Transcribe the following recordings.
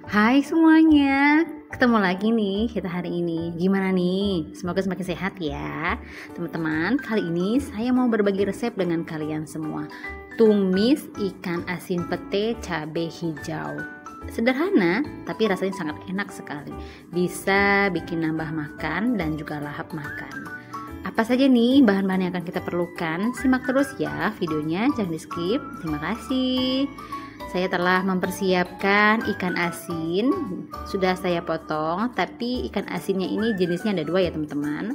Hai semuanya, ketemu lagi nih kita hari ini. Gimana nih? Semoga semakin sehat ya teman-teman. Kali ini saya mau berbagi resep dengan kalian semua. Tumis ikan asin pete cabai hijau. Sederhana tapi rasanya sangat enak sekali. Bisa bikin nambah makan dan juga lahap makan. Apa saja nih bahan-bahan yang akan kita perlukan? Simak terus ya videonya, jangan di skip. Terima kasih. Saya telah mempersiapkan ikan asin, sudah saya potong, tapi ikan asinnya ini jenisnya ada dua ya teman-teman.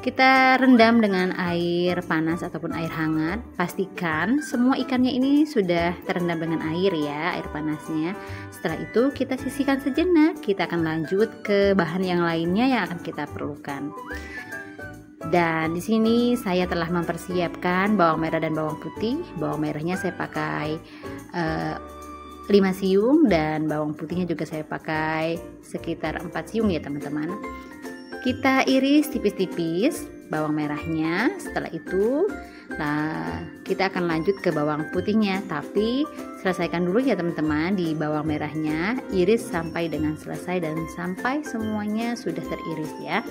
Kita rendam dengan air panas ataupun air hangat. Pastikan semua ikannya ini sudah terendam dengan air ya, air panasnya. Setelah itu kita sisihkan sejenak, kita akan lanjut ke bahan yang lainnya yang akan kita perlukan. Dan di sini saya telah mempersiapkan bawang merah dan bawang putih. Bawang merahnya saya pakai 5 siung dan bawang putihnya juga saya pakai sekitar 4 siung ya teman-teman. Kita iris tipis-tipis bawang merahnya. Setelah itu kita akan lanjut ke bawang putihnya, tapi selesaikan dulu ya teman-teman di bawang merahnya. Iris sampai dengan selesai dan sampai semuanya sudah teriris ya.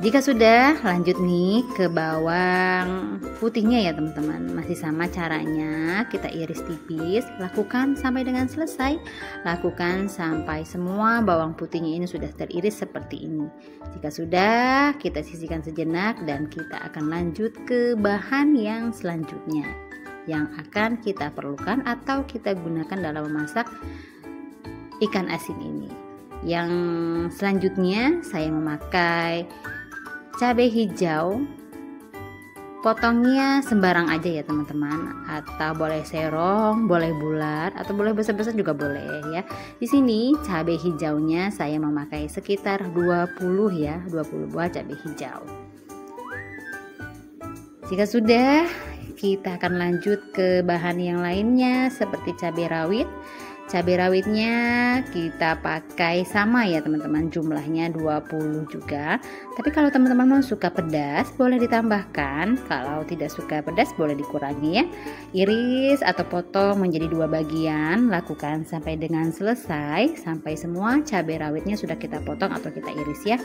Jika sudah, lanjut nih ke bawang putihnya ya teman-teman. Masih sama caranya, kita iris tipis, lakukan sampai dengan selesai. Lakukan sampai semua bawang putihnya ini sudah teriris seperti ini. Jika sudah, kita sisihkan sejenak dan kita akan lanjut ke bahan yang selanjutnya yang akan kita perlukan atau kita gunakan dalam memasak ikan asin ini. Yang selanjutnya saya memakai cabai hijau, potongnya sembarang aja ya teman-teman, atau boleh serong, boleh bulat, atau boleh besar-besar juga boleh ya. Di sini cabai hijaunya saya memakai sekitar 20 ya, 20 buah cabai hijau. Jika sudah, kita akan lanjut ke bahan yang lainnya seperti cabai rawit. Cabai rawitnya kita pakai sama ya teman-teman, jumlahnya 20 juga. Tapi kalau teman-teman mau suka pedas boleh ditambahkan, kalau tidak suka pedas boleh dikurangi ya. Iris atau potong menjadi 2 bagian, lakukan sampai dengan selesai, sampai semua cabai rawitnya sudah kita potong atau kita iris ya.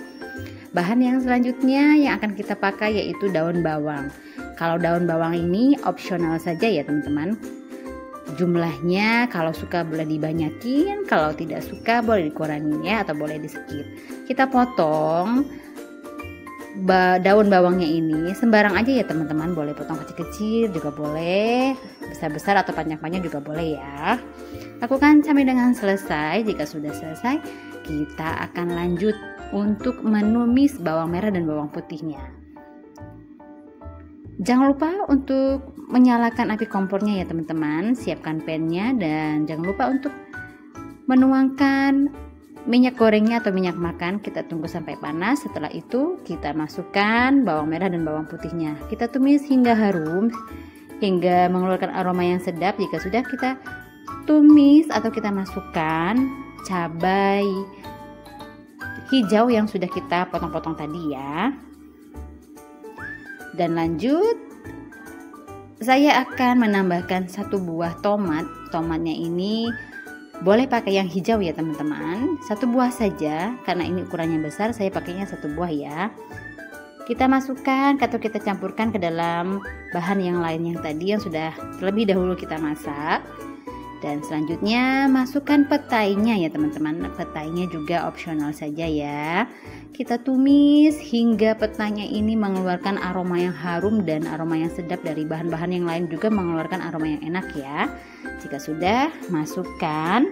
Bahan yang selanjutnya yang akan kita pakai yaitu daun bawang. Kalau daun bawang ini opsional saja ya teman-teman. Jumlahnya kalau suka boleh dibanyakin, kalau tidak suka boleh dikurangi ya, atau boleh di skip. Kita potong daun bawangnya ini sembarang aja ya teman-teman, boleh potong kecil-kecil juga boleh, besar-besar atau panjang-panjang juga boleh ya. Lakukan sampai dengan selesai. Jika sudah selesai, kita akan lanjut untuk menumis bawang merah dan bawang putihnya. Jangan lupa untuk menyalakan api kompornya ya teman-teman. Siapkan pannya dan jangan lupa untuk menuangkan minyak gorengnya atau minyak makan. Kita tunggu sampai panas. Setelah itu kita masukkan bawang merah dan bawang putihnya. Kita tumis hingga harum, hingga mengeluarkan aroma yang sedap. Jika sudah, kita tumis atau kita masukkan cabai hijau yang sudah kita potong-potong tadi ya. Dan lanjut, saya akan menambahkan 1 buah tomat. Tomatnya ini boleh pakai yang hijau ya teman-teman, 1 buah saja karena ini ukurannya besar, saya pakainya 1 buah ya. Kita masukkan atau kita campurkan ke dalam bahan yang lain yang tadi yang sudah terlebih dahulu kita masak. Dan selanjutnya masukkan petainya ya teman-teman. Petainya juga opsional saja ya. Kita tumis hingga petainya ini mengeluarkan aroma yang harum dan aroma yang sedap. Dari bahan-bahan yang lain juga mengeluarkan aroma yang enak ya. Jika sudah, masukkan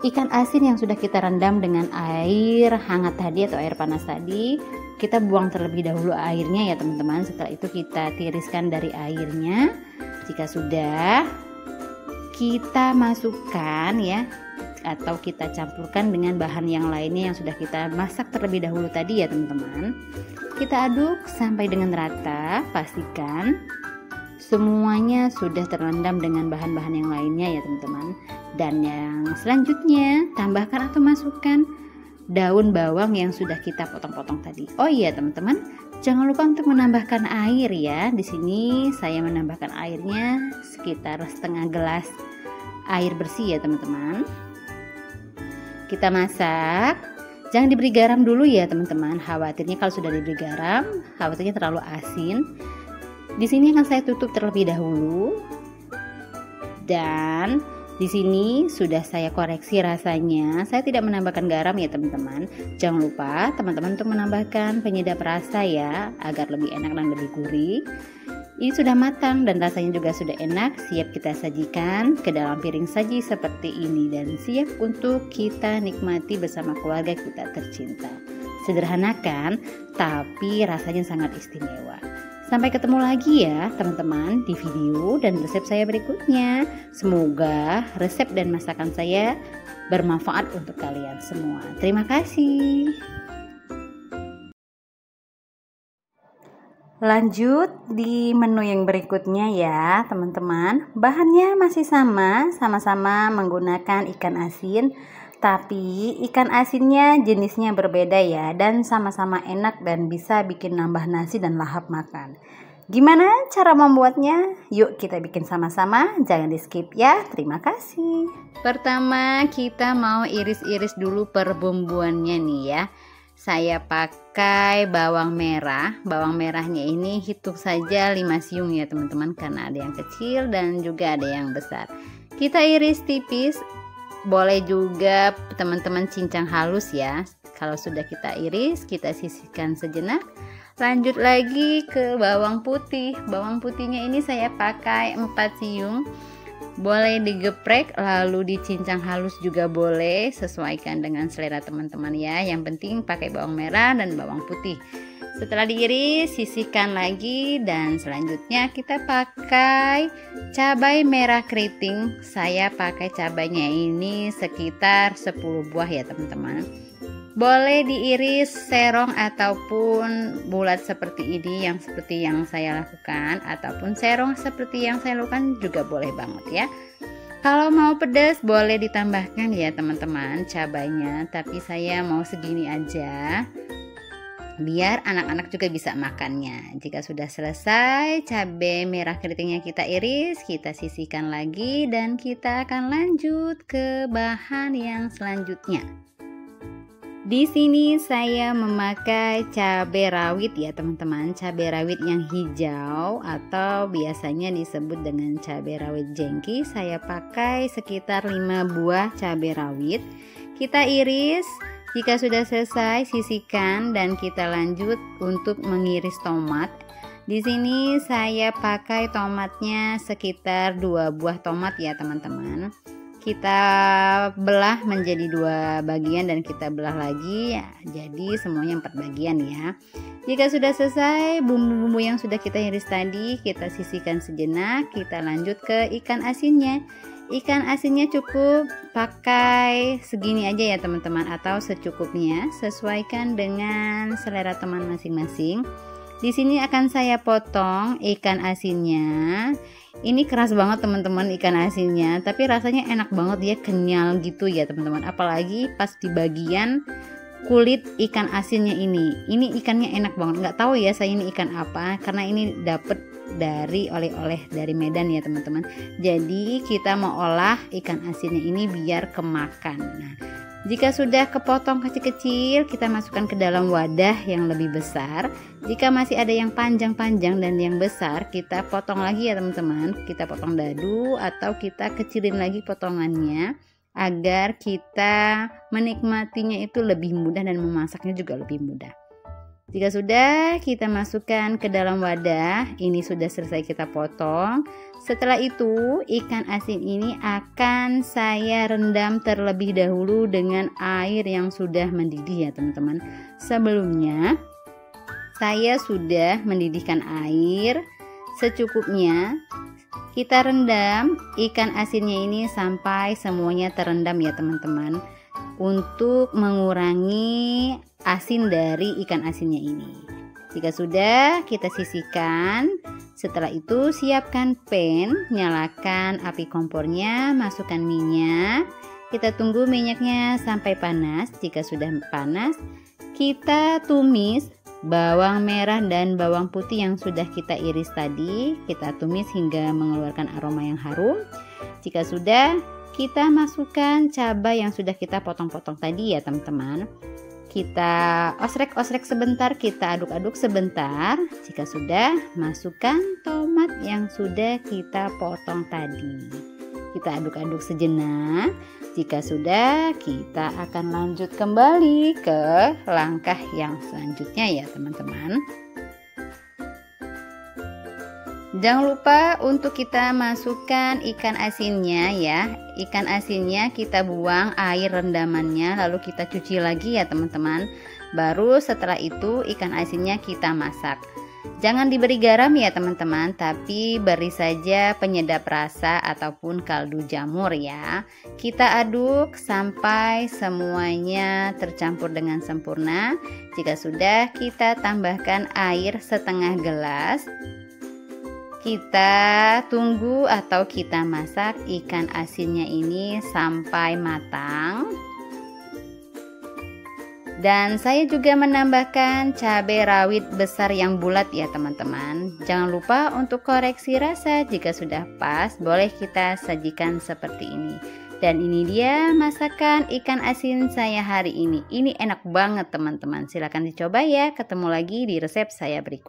ikan asin yang sudah kita rendam dengan air hangat tadi atau air panas tadi. Kita buang terlebih dahulu airnya ya teman-teman. Setelah itu kita tiriskan dari airnya. Jika sudah, kita masukkan ya, atau kita campurkan dengan bahan yang lainnya yang sudah kita masak terlebih dahulu tadi ya teman-teman. Kita aduk sampai dengan rata. Pastikan semuanya sudah terendam dengan bahan-bahan yang lainnya ya teman-teman. Dan yang selanjutnya, tambahkan atau masukkan daun bawang yang sudah kita potong-potong tadi. Oh iya teman-teman, Jangan lupa untuk menambahkan air ya. Di sini saya menambahkan airnya sekitar setengah gelas air bersih ya teman-teman. Kita masak. Jangan diberi garam dulu ya teman-teman. Khawatirnya kalau sudah diberi garam, khawatirnya terlalu asin. Di sini akan saya tutup terlebih dahulu. Dan di sini sudah saya koreksi rasanya. Saya tidak menambahkan garam ya teman-teman. Jangan lupa teman-teman untuk menambahkan penyedap rasa ya, agar lebih enak dan lebih gurih. Ini sudah matang dan rasanya juga sudah enak. Siap kita sajikan ke dalam piring saji seperti ini dan siap untuk kita nikmati bersama keluarga kita tercinta. Sederhana kan? Tapi rasanya sangat istimewa. Sampai ketemu lagi ya teman-teman di video dan resep saya berikutnya. Semoga resep dan masakan saya bermanfaat untuk kalian semua. Terima kasih. Lanjut di menu yang berikutnya ya teman-teman. Bahannya masih sama-sama menggunakan ikan asin. Tapi ikan asinnya jenisnya berbeda ya, dan sama-sama enak dan bisa bikin nambah nasi dan lahap makan. Gimana cara membuatnya? Yuk kita bikin sama-sama, jangan di skip ya. Terima kasih. Pertama kita mau iris-iris dulu perbumbuannya nih ya. Saya pakai bawang merah. Bawang merahnya ini hitung saja 5 siung ya teman-teman, karena ada yang kecil dan juga ada yang besar. Kita iris tipis. Boleh juga teman-teman cincang halus ya. Kalau sudah kita iris, kita sisihkan sejenak. Lanjut lagi ke bawang putih. Bawang putihnya ini saya pakai 4 siung. Boleh digeprek lalu dicincang halus juga boleh, sesuaikan dengan selera teman-teman ya. Yang penting pakai bawang merah dan bawang putih. Setelah diiris, sisihkan lagi dan selanjutnya kita pakai cabai merah keriting. Saya pakai cabainya ini sekitar 10 buah ya teman-teman. Boleh diiris serong ataupun bulat seperti ini, yang seperti yang saya lakukan, ataupun serong seperti yang saya lakukan juga boleh banget ya. Kalau mau pedas boleh ditambahkan ya teman-teman cabainya, tapi saya mau segini aja biar anak-anak juga bisa makannya. Jika sudah selesai cabai merah keritingnya kita iris, kita sisihkan lagi dan kita akan lanjut ke bahan yang selanjutnya. Di sini saya memakai cabai rawit ya teman-teman, cabai rawit yang hijau atau biasanya disebut dengan cabai rawit jengki. Saya pakai sekitar 5 buah cabai rawit. Kita iris. Jika sudah selesai, sisihkan dan kita lanjut untuk mengiris tomat. Di sini saya pakai tomatnya sekitar 2 buah tomat ya teman-teman. Kita belah menjadi 2 bagian dan kita belah lagi ya, jadi semuanya 4 bagian ya. Jika sudah selesai, bumbu-bumbu yang sudah kita iris tadi kita sisihkan sejenak. Kita lanjut ke ikan asinnya. Ikan asinnya cukup pakai segini aja ya teman-teman, atau secukupnya, sesuaikan dengan selera teman masing-masing. Di sini akan saya potong ikan asinnya. Ini keras banget teman-teman ikan asinnya, tapi rasanya enak banget ya, kenyal gitu ya teman-teman. Apalagi pas di bagian kulit ikan asinnya ini. Ini ikannya enak banget. Nggak tahu ya saya ini ikan apa, karena ini dapet dari oleh-oleh dari Medan ya teman-teman. Jadi kita mau olah ikan asinnya ini biar kemakan. Nah, jika sudah kepotong kecil-kecil, kita masukkan ke dalam wadah yang lebih besar. Jika masih ada yang panjang-panjang dan yang besar, kita potong lagi ya teman-teman. Kita potong dadu atau kita kecilin lagi potongannya agar kita menikmatinya itu lebih mudah dan memasaknya juga lebih mudah. Jika sudah, kita masukkan ke dalam wadah. Ini sudah selesai kita potong. Setelah itu, ikan asin ini akan saya rendam terlebih dahulu dengan air yang sudah mendidih ya teman-teman. Sebelumnya, saya sudah mendidihkan air secukupnya. Kita rendam ikan asinnya ini sampai semuanya terendam ya teman-teman, untuk mengurangi asin dari ikan asinnya ini. Jika sudah, kita sisihkan. Setelah itu siapkan pan, nyalakan api kompornya, masukkan minyak. Kita tunggu minyaknya sampai panas. Jika sudah panas, kita tumis bawang merah dan bawang putih yang sudah kita iris tadi. Kita tumis hingga mengeluarkan aroma yang harum. Jika sudah, kita masukkan cabai yang sudah kita potong-potong tadi ya teman-teman. Kita osrek-osrek sebentar, kita aduk-aduk sebentar. Jika sudah, masukkan tomat yang sudah kita potong tadi. Kita aduk-aduk sejenak. Jika sudah, kita akan lanjut kembali ke langkah yang selanjutnya ya teman-teman. Jangan lupa untuk kita masukkan ikan asinnya ya. Ikan asinnya kita buang air rendamannya, lalu kita cuci lagi ya teman-teman. Baru setelah itu ikan asinnya kita masak. Jangan diberi garam ya teman-teman, tapi beri saja penyedap rasa ataupun kaldu jamur ya. Kita aduk sampai semuanya tercampur dengan sempurna. Jika sudah, kita tambahkan air setengah gelas. Kita tunggu atau kita masak ikan asinnya ini sampai matang. Dan saya juga menambahkan cabai rawit besar yang bulat ya teman-teman. Jangan lupa untuk koreksi rasa, jika sudah pas boleh kita sajikan seperti ini. Dan ini dia masakan ikan asin saya hari ini. Ini enak banget teman-teman. Silahkan dicoba ya. Ketemu lagi di resep saya berikut.